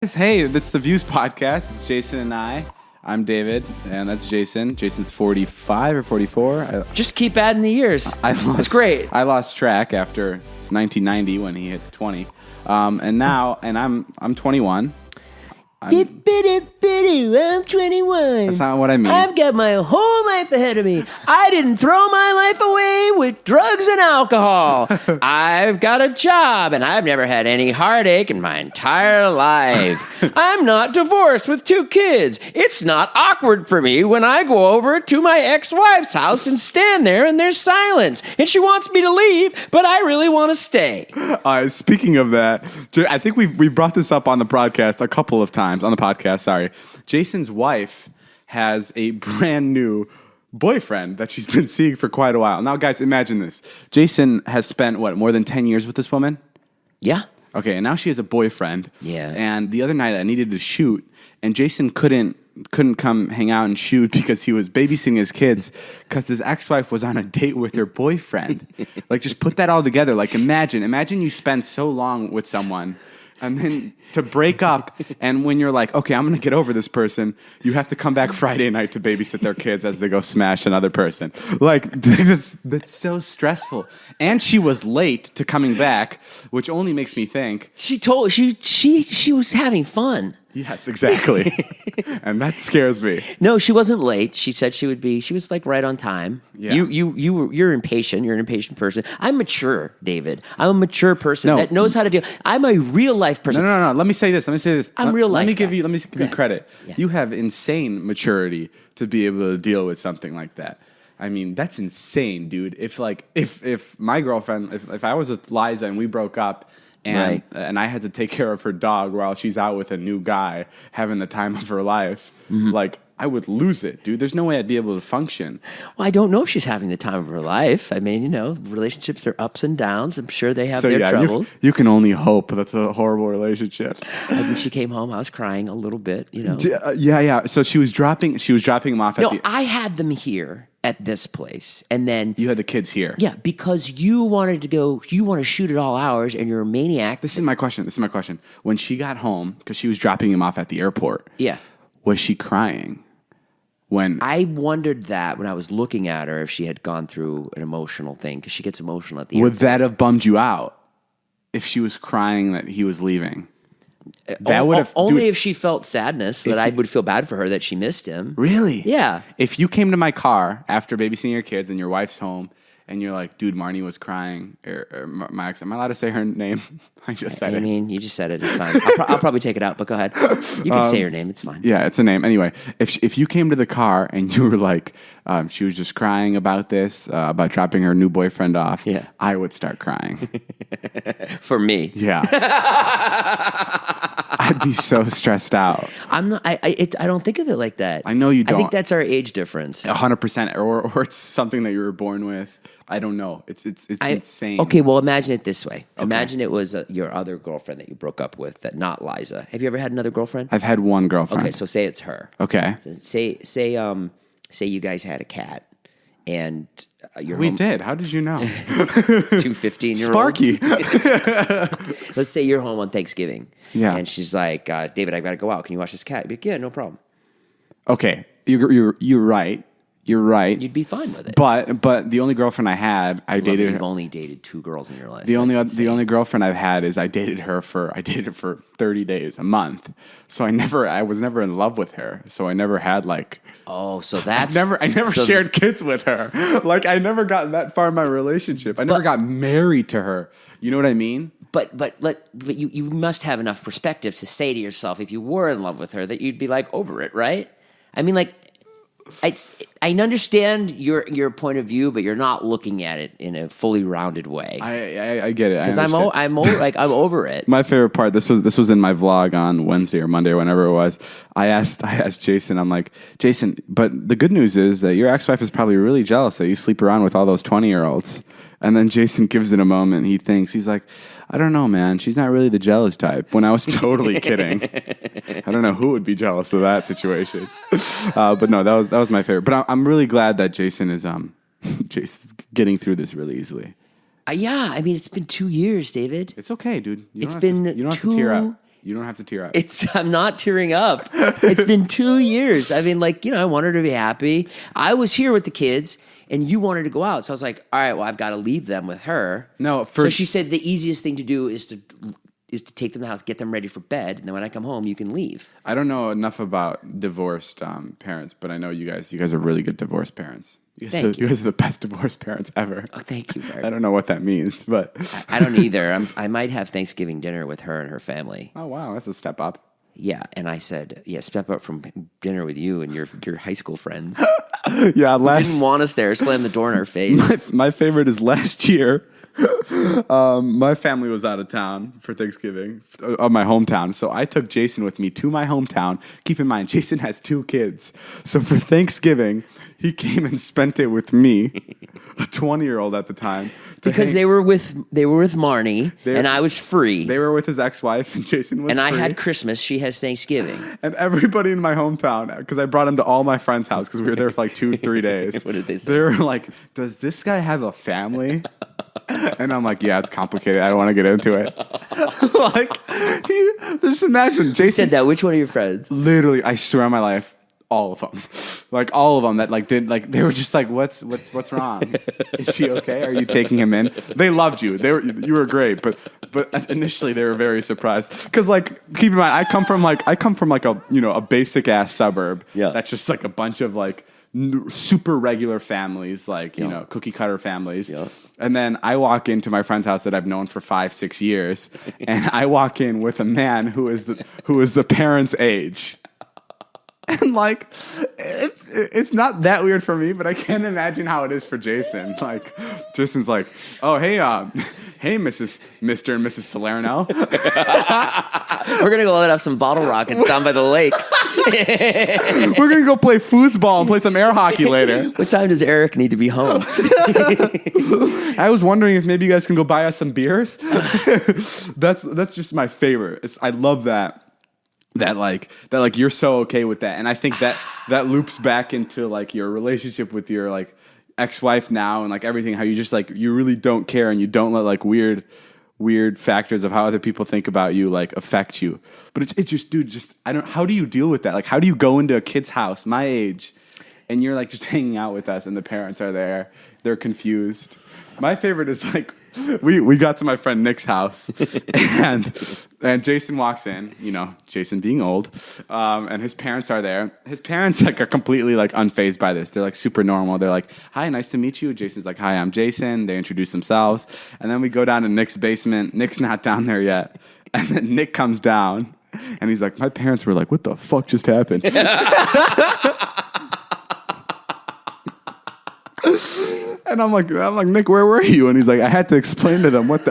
Hey, that's the Views podcast. It's Jason and I. I'm David, and that's Jason. Jason's 45 or 44. Just keep adding the years. That's great. I lost track after 1990 when he hit 20, and I'm 21. I'm 21. That's not what I mean. I've got my whole life ahead of me. I didn't throw my life away with drugs and alcohol. I've got a job, and I've never had any heartache in my entire life. I'm not divorced with 2 kids. It's not awkward for me when I go over to my ex-wife's house and stand there, and there's silence. And she wants me to leave, but I really want to stay. Speaking of that, I think we brought this up on the podcast a couple of times. On the podcast, sorry. Jason's wife has a brand new boyfriend that she's been seeing for quite a while. Now, guys, imagine this. Jason has spent, more than 10 years with this woman? Yeah. Okay, and now she has a boyfriend. Yeah. And the other night I needed to shoot, and Jason couldn't come hang out and shoot because he was babysitting his kids because his ex-wife was on a date with her boyfriend. Just put that all together. Imagine you spend so long with someone, and then to break up, and when you're like, okay, I'm going to get over this person, you have to come back Friday night to babysit their kids as they go smash another person. That's so stressful. And she was late to coming back, which only makes me think. She was having fun. Yes, exactly. And that scares me. No, she wasn't late. She said she would be. She was right on time. Yeah. You're impatient. You're an impatient person. I'm mature, David. I'm a mature person that knows how to deal. I'm a real life person. No. Let me say this. I'm real life. Let me give you credit. Yeah. You have insane maturity to be able to deal with something like that. I mean, that's insane, dude. If my girlfriend, if I was with Liza and we broke up, and I had to take care of her dog while she's out with a new guy having the time of her life, I would lose it, dude. There's no way I'd be able to function. Well, I don't know if she's having the time of her life. I mean, relationships are ups and downs. I'm sure they have their troubles. You can only hope. That's a horrible relationship. When she came home, I was crying a little bit, Yeah. So she was dropping him off at I had them here at this place, and then you had the kids here. Yeah, because you wanted to go. You want to shoot at all hours, and you're a maniac. This is my question. When she got home, because she was dropping him off at the airport. Yeah. Was she crying? I wondered that when I was looking at her, if she had gone through an emotional thing, because she gets emotional at the airport. Would that have bummed you out if she was crying that he was leaving? That would have only if she felt sadness that I would feel bad for her that she missed him. Really? Yeah. If you came to my car after babysitting your kids and your wife's home, and you're like, dude, Marnie was crying, or my ex, am I allowed to say her name? I just said it. I mean, you just said it. It's fine. I'll probably take it out, but go ahead. You can say her name. It's fine. Yeah, it's a name. Anyway, if you came to the car and you were like, she was just crying about this, about dropping her new boyfriend off, I would start crying. For me. Yeah. I'd be so stressed out. I'm not. I don't think of it like that. I know you don't. I think that's our age difference. 100%, or it's something that you were born with. I don't know. It's insane. Okay, well, imagine it this way. Okay. Imagine it was your other girlfriend that you broke up with, not Liza. Have you ever had another girlfriend? I've had one girlfriend. Okay, so say it's her. Okay. So say you guys had a cat, and we did. How did you know? 2 15-year-olds. Sparky. Let's say you're home on Thanksgiving. Yeah. And she's like, David, I've got to go out. Can you watch this cat? You'd be like, yeah, no problem. Okay, you're right. You're right. You'd be fine with it. But the only girlfriend I had, I dated. You've only dated 2 girls in your life. The only girlfriend I've had is I dated her for 30 days, a month. So I was never in love with her. So I never had Oh, so that's I never shared kids with her. I never got that far in my relationship. I never got married to her. You know what I mean? But you must have enough perspective to say to yourself, if you were in love with her, that you'd be over it, right? I mean, I understand your point of view, but you're not looking at it in a fully rounded way. I get it because I'm over it. My favorite part. This was in my vlog on Wednesday or Monday or whenever it was. I asked Jason. I'm like, Jason, but the good news is that your ex-wife is probably really jealous that you sleep around with all those 20-year-olds. And then Jason gives it a moment. He's like, I don't know, man. She's not really the jealous type. When I was totally kidding. I don't know who would be jealous of that situation. But no, that was my favorite. But I'm really glad that Jason is Jason's getting through this really easily. Yeah, I mean, it's been 2 years, David. It's okay, dude. You don't have to tear up. You don't have to tear up. I'm not tearing up. It's been 2 years. I mean, like, I want her to be happy. I was here with the kids, and you wanted to go out. So I was like, all right, well, I've got to leave them with her. No, so she said the easiest thing to do is to take them to the house, get them ready for bed, and then when I come home, you can leave. I don't know enough about divorced parents, but I know you guys are really good divorced parents. You guys are the best divorced parents ever. Oh, thank you, Bert. I don't know what that means, but I don't either. I might have Thanksgiving dinner with her and her family. Oh, wow, that's a step up. Yeah, and I said, step up from dinner with you and your high school friends. Yeah, didn't want us there. Slam the door in our face. My favorite is last year. My family was out of town for Thanksgiving, my hometown. So I took Jason with me to my hometown. Keep in mind, Jason has 2 kids. So for Thanksgiving, he came and spent it with me, a 20-year-old at the time. Because they were with Marnie, and I was free. They were with his ex-wife, and Jason was free. And I had Christmas. She has Thanksgiving. And everybody in my hometown, because I brought him to all my friends' house, because we were there for like 2-3 days. What did they say? They were like, does this guy have a family? And I'm like, yeah, it's complicated. I don't want to get into it. Just imagine, Jason. You said that. Which one of your friends? Literally, I swear on my life, all of them. Like, all of them that, like, they were just like, what's wrong? Is he okay? Are you taking him in? They loved you. You were great, but initially they were very surprised. Because, like, keep in mind, I come from like a basic ass suburb. Yeah. That's just like a bunch of like super regular families, like, cookie cutter families. Yeah. And then I walk into my friend's house that I've known for 5-6 years, and I walk in with a man who is the parents' age. And like, it's not that weird for me, but I can't imagine how it is for Jason. Like, Jason's like, oh, hey, Mr. and Mrs. Salerno. We're going to go let off some bottle rockets down by the lake. We're going to go play foosball and play some air hockey later. What time does Eric need to be home? I was wondering if maybe you guys can go buy us some beers. That's just my favorite. I love that you're so okay with that. And I think that loops back into like your relationship with your like ex-wife now, and like everything, how you just like, you really don't care, and you don't let like weird factors of how other people think about you like affect you. But it's just, dude, how do you deal with that? Like, how do you go into a kid's house my age and you're like just hanging out with us and the parents are there, they're confused? My favorite is like, we got to my friend Nick's house, and Jason walks in, Jason being old, and his parents are there. His parents like are completely like unfazed by this. They're like super normal. They're like, hi, nice to meet you. Jason's like, hi, I'm Jason. They introduce themselves, and then we go down to Nick's basement. Nick's not down there yet, and then Nick comes down, and he's like, my parents were like, what the fuck just happened? And I'm like, Nick, where were you? And he's like, I had to explain to them what the